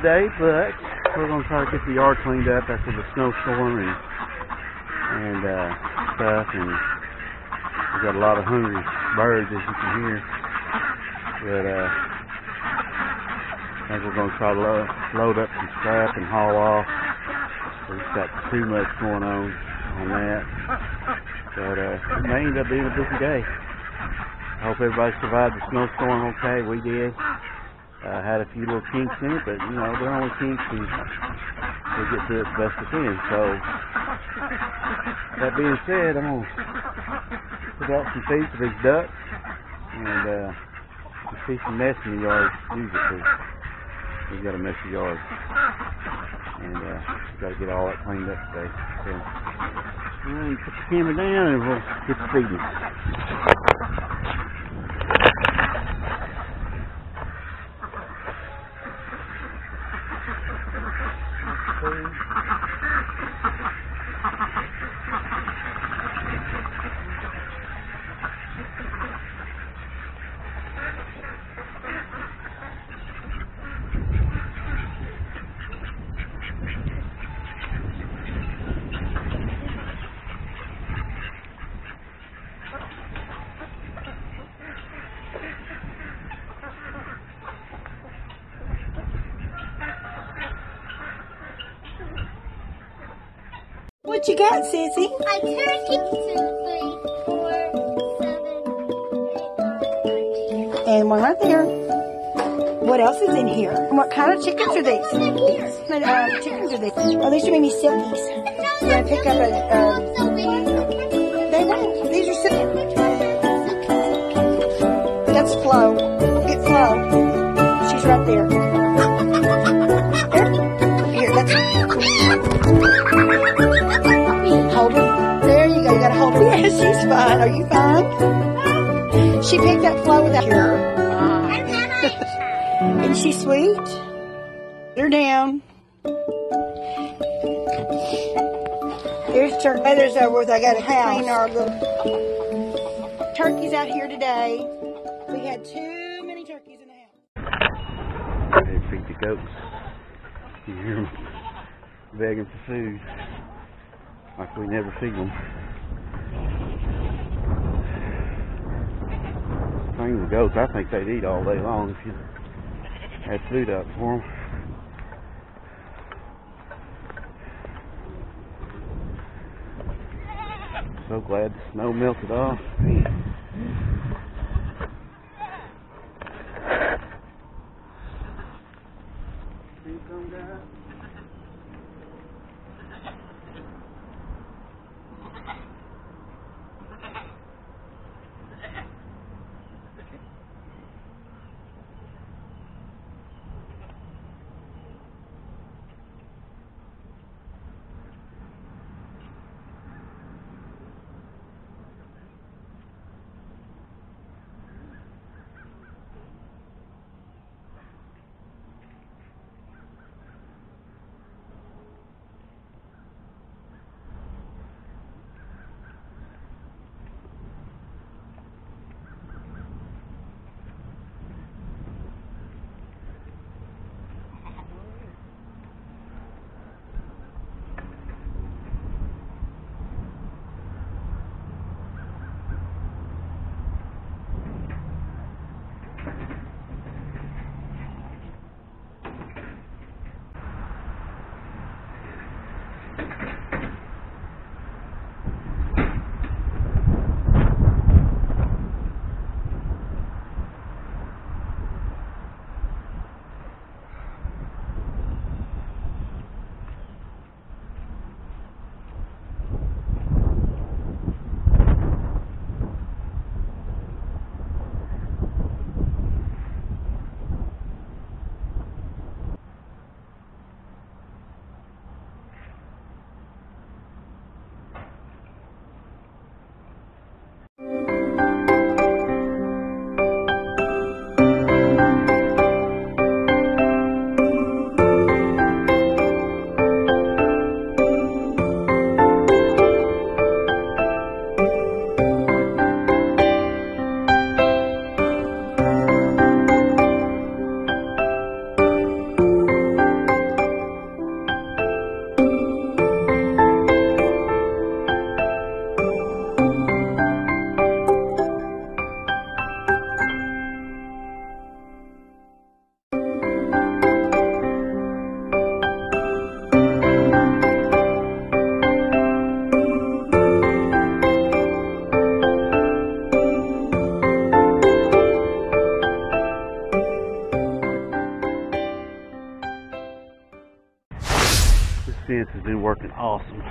today, but we're going to try to get the yard cleaned up after the snowstorm and stuff, and we've got a lot of hungry birds, as you can hear, but I think we're going to try to load up some scrap and haul off. We've got too much going on that, but it may end up being a busy day. I hope everybody survived the snowstorm okay. We did. Had a few little kinks in it, but you know, they're only kinks, and we'll get through it the best we can. So, that being said, I'm going to put out some feed for these ducks, and you see some mess in the yard, use it, because we've got a messy yard, and we've got to get all that cleaned up today. So, I'm going to put the camera down, and we'll get to feeding. What you got, Sissy? A turkey. 2, 3, 4, 7, 8, 9, 10. And one right there. What else is in here? And what kind of chickens are these? What chickens are these? Oh, these are maybe silkies. You want to pick up a... They won't. These are silkies. That's Flo. Get Flo. She's right there. Here, let's... Hold her. There you go. You gotta hold her. Yes, she's fine. Are you fine? She picked up Flo without her. Isn't she sweet? Put her down. Here's turkey. Others over with. I got to clean our little turkeys out here today. We had too many turkeys in the house. They feed the goats. You hear them begging for food, like we never feed them. Thing the goats, I think they'd eat all day long if you had food out for them. So glad the snow melted off. fence has been working awesome.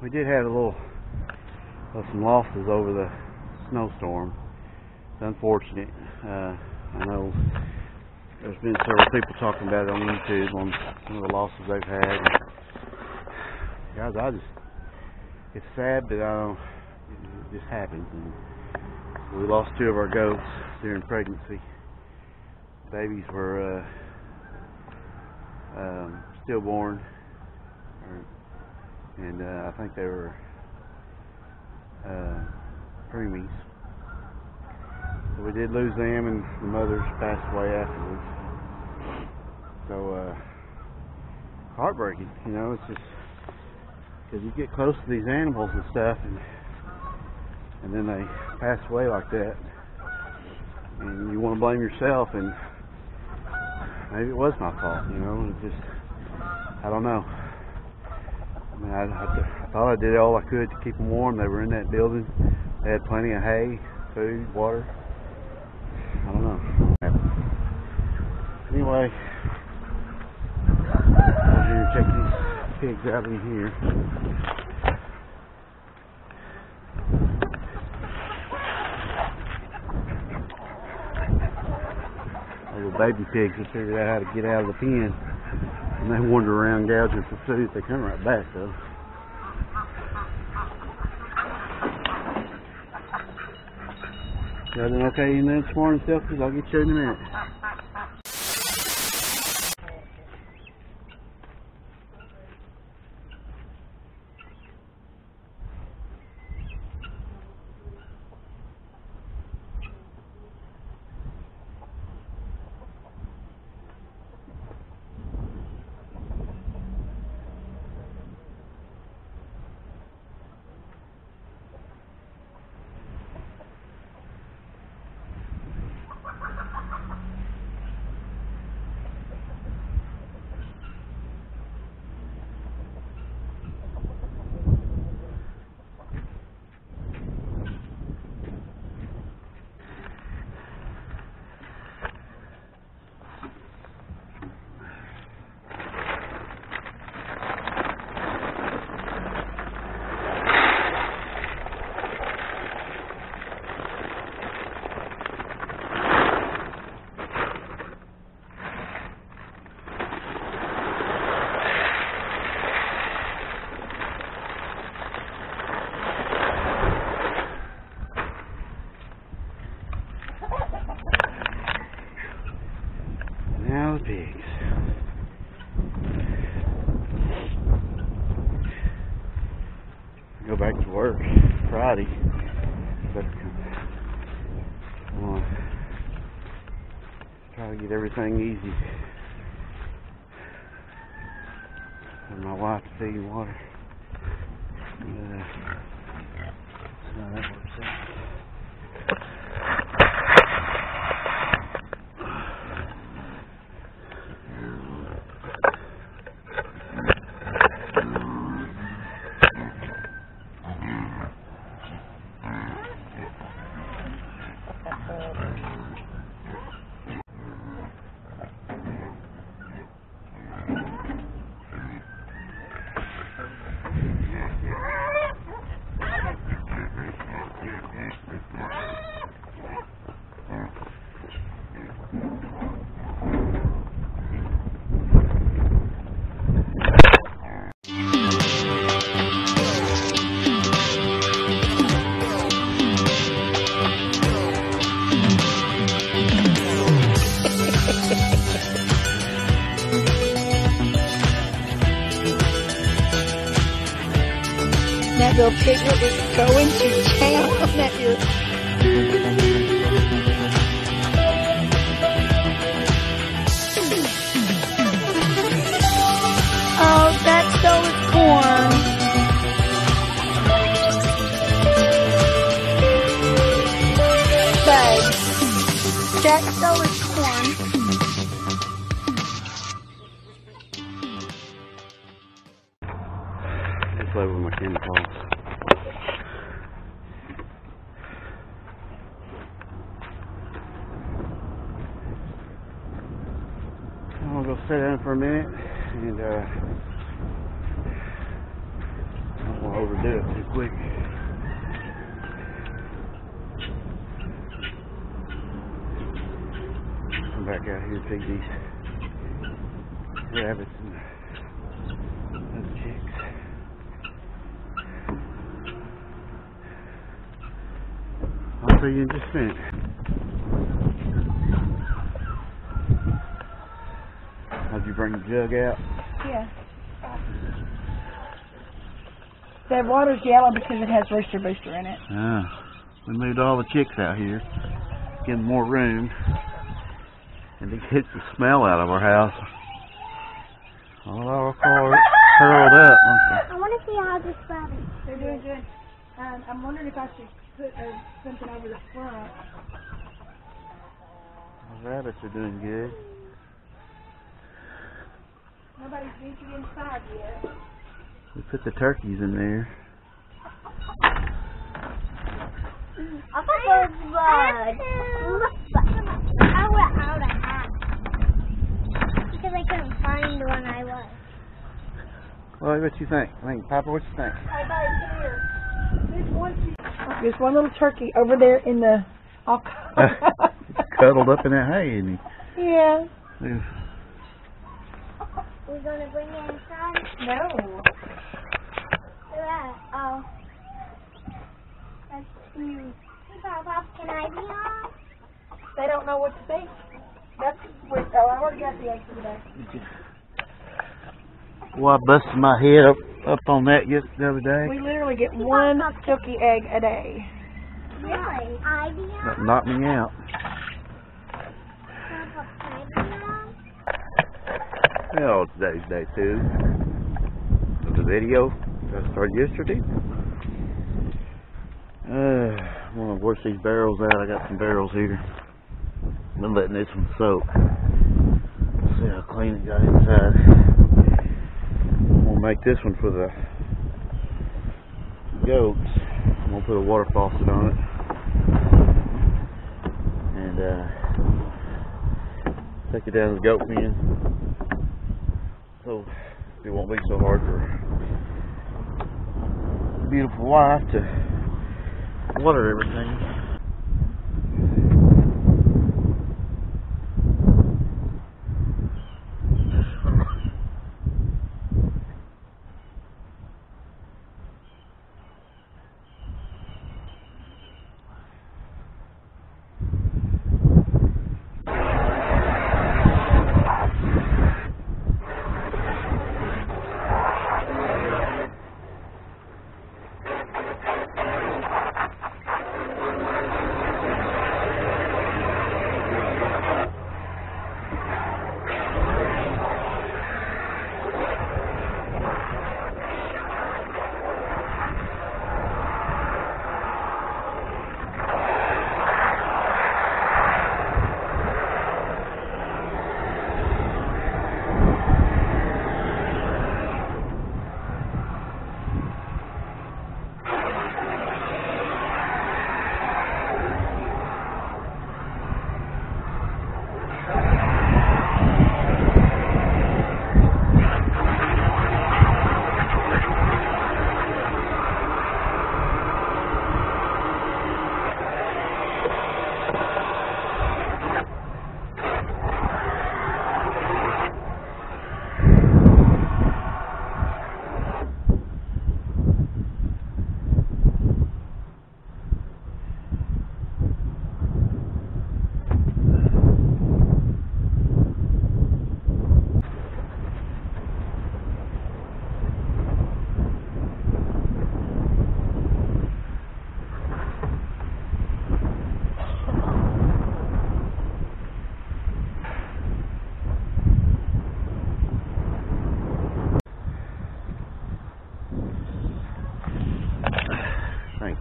We did have some losses over the snowstorm. It's unfortunate. I know there's been several people talking about it on YouTube on some of the losses they've had. Guys, it's sad, but it just happens. And we lost 2 of our goats during pregnancy. Babies were stillborn, and I think they were preemies. So we did lose them, and the mothers passed away afterwards. So heartbreaking, you know. It's just because you get close to these animals and stuff, and then they pass away like that, and you want to blame yourself, and maybe it was my fault, you know. It just, I don't know. I mean, I thought I did all I could to keep them warm. They were in that building. They had plenty of hay, food, water. I don't know. Anyway, I'm going to check these pigs out in here. Little baby pigs have figured out how to get out of the pen, and they wander around gouging for food. They come right back though. Y'all doing okay in there this morning, Silkies? I'll get you in a minute. Now the pigs. Go back to work Friday. But I'm gonna try to get everything easy for my wife to feed and water. So that works out. That little piglet is going to town. That is. Oh, that stole his corn. Babe, Jack stole his corn. Over my chemicals. sit down for a minute and I don't want to overdo it too quick. Come back out here and feed these rabbits and those chicks. I'll see you in just a minute. How'd you bring the jug out? Yeah. The water's yellow because it has Rooster Booster in it. Ah, we moved all the chicks out here, give them more room, and to get the smell out of our house. All our cars curled up. I want to see how this rabbit. They're doing good. I'm wondering if I should put something over the front. The rabbits are doing good. Nobody's ventured inside yet. We put the turkeys in there. I thought there was blood. I went out of hat because I couldn't find the one I was. Well, what you think? Papa, what you think? Hey, babe, here. There's one little turkey over there in the... Cuddled up in that hay, isn't he? Yeah. We're going to bring it inside? No. Oh. That's cute. Hey, Papa, can I be on? They don't know what to think. That's where... Oh, I already got the egg for today. Well, I busted my head up on that the other day. We literally get one silky egg a day. Really? I be on? That knocked me out. Papa, can I be on? Well, today's day 2 of the video that started yesterday. I'm going to wash these barrels out. I got some barrels here. I've been letting this one soak. See how clean it got inside. I'm going to make this one for the goats. I'm going to put a water faucet on it. And take it down to the goat pen. So it won't be so hard for a beautiful wife to water everything.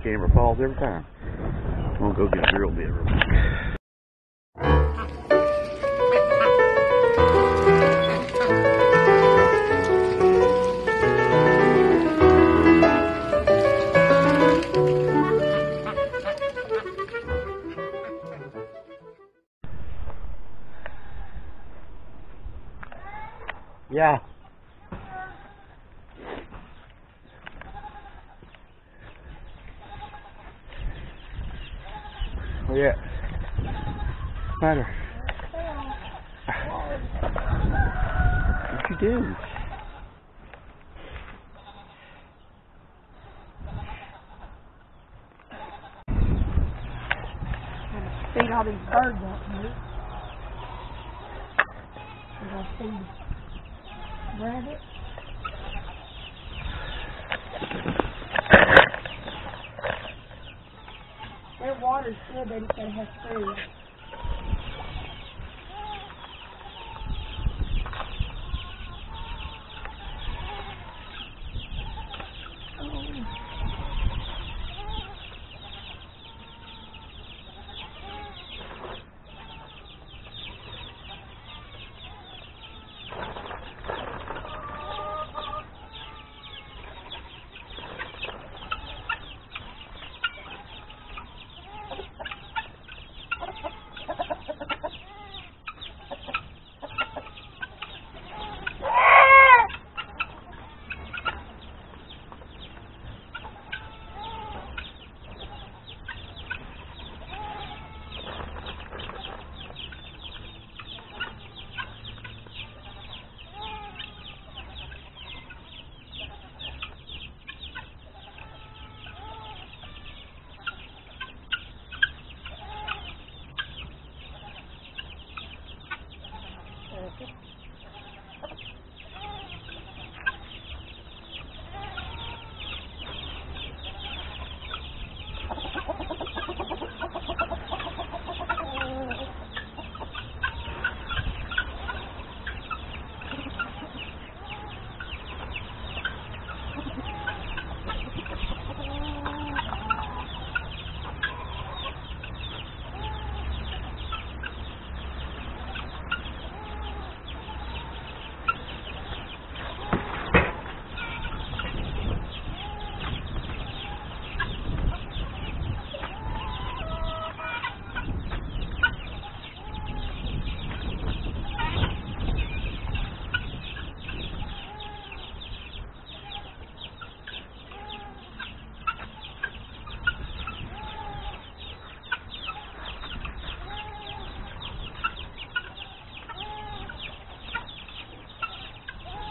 Camera falls every time. I'm gonna go get a drill bit real quick. Yeah. Oh yeah. What's the matter? What you do? Feed all these birds up, mate. We're gonna feed rabbits. Their water's good, they just gotta have food.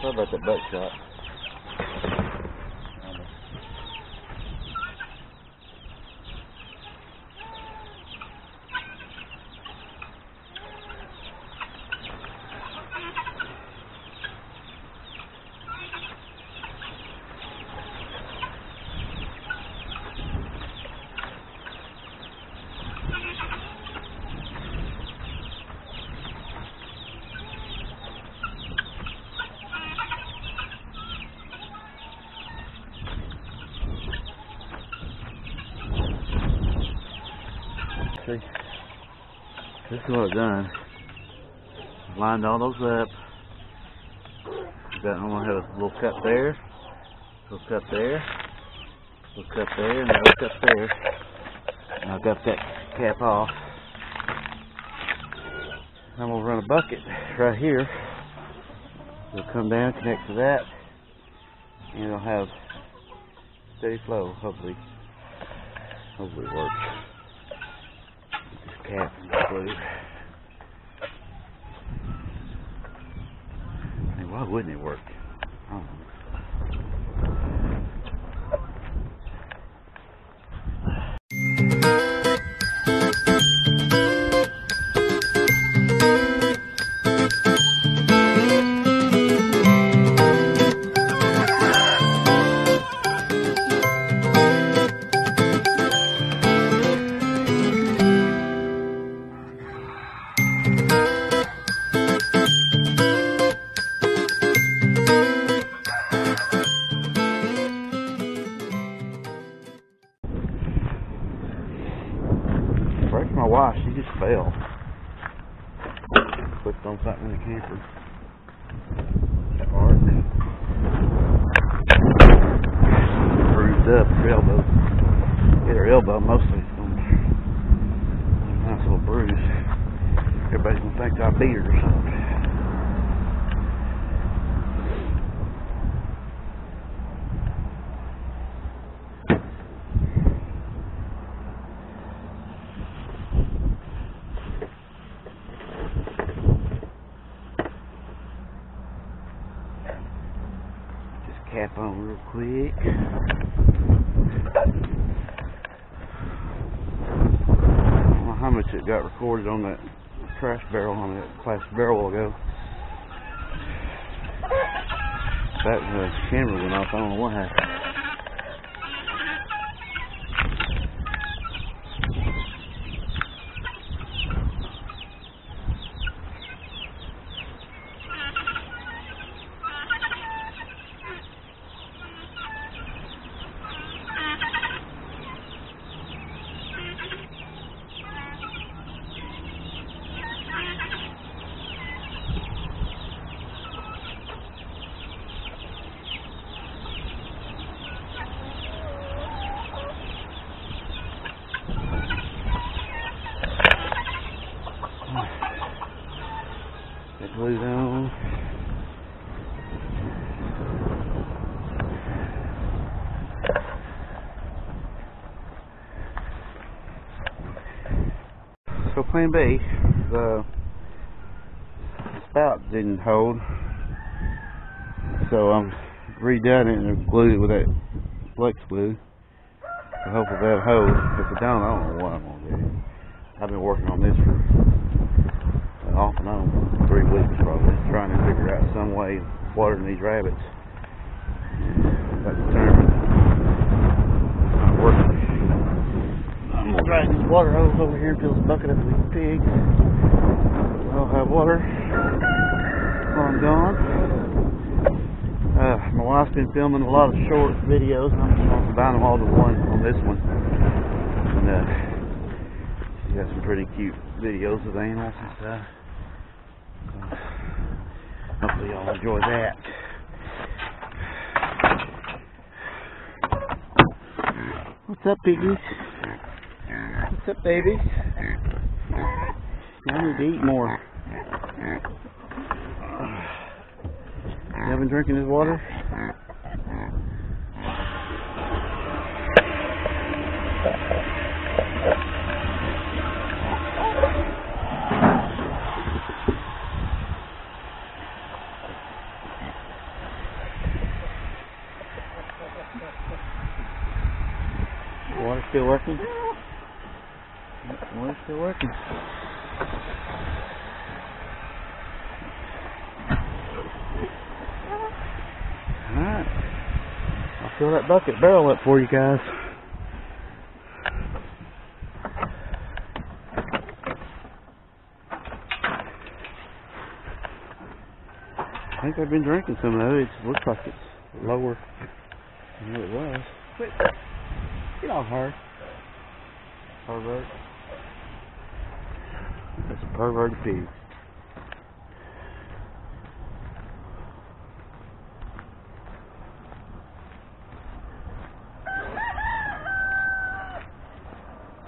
Sorry about that buckshot. See, this is what I've done. Lined all those up. I'm gonna have a little cut there, little cut there, little cut there, and a little cut there. And I've got that cap off. I'm gonna run a bucket right here. It'll come down, connect to that, and it'll have steady flow. Hopefully it works. Cap and glue. I mean, why wouldn't it work? I don't know. Where's my wife? She just fell. Clicked on something in the camper. That hard. Bruised up her elbow. Hit her elbow mostly. Nice little bruise. Everybody's gonna think I beat her or something. cap on real quick. I don't know how much it got recorded on that trash barrel, on that plastic barrel a while ago. That camera went off. I don't know what happened. That glue's on. So plan B, the spout didn't hold, so I'm redone it and glued it with that flex glue. I hope that'll hold. If it don't, I don't know what I'm gonna do. I've been working on this for off and on 3 weeks probably, trying to figure out some way of watering these rabbits. Got determined. It's not working. I'm gonna drag this water hose over here and fill this bucket up with these pigs. I'll have water while I'm gone. My wife's been filming a lot of short videos. I'm just going to combine them all to one on this one. And she's got some pretty cute videos of animals and stuff. Hopefully y'all enjoy that. What's up, piggies? What's up, babies? I need to eat more. You haven't drinking his water? Water still working? Water still working. Alright. I'll fill that bucket barrel up for you guys. I think I've been drinking some of it. It looks like it's lower than what it was. Quit. Get off her. Pervert. That's a perverted pig.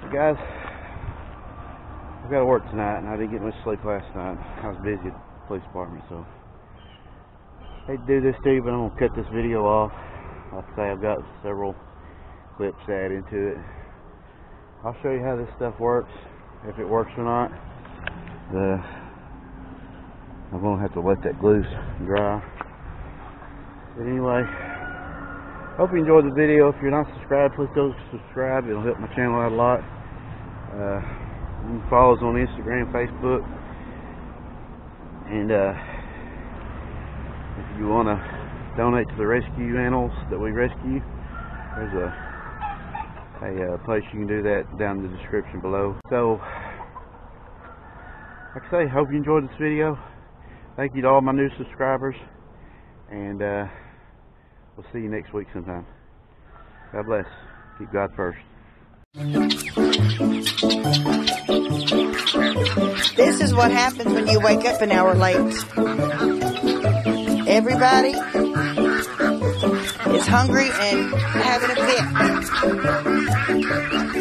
So guys, I've got to work tonight and I didn't get much sleep last night. I was busy at the police department, so I hate to do this to you, but I'm going to cut this video off. Like I say, I've got several clips to add into it. I'll show you how this stuff works, if it works or not. I'm going to have to let that glue dry. But anyway, hope you enjoyed the video. If you're not subscribed, please go subscribe. It'll help my channel out a lot. You can follow us on Instagram, Facebook. And if you want to donate to the rescue animals that we rescue, there's a place you can do that down in the description below. So, like I say, hope you enjoyed this video. Thank you to all my new subscribers, and we'll see you next week sometime. God bless. Keep God first. This is what happens when you wake up an hour late. Everybody is hungry and having a fit.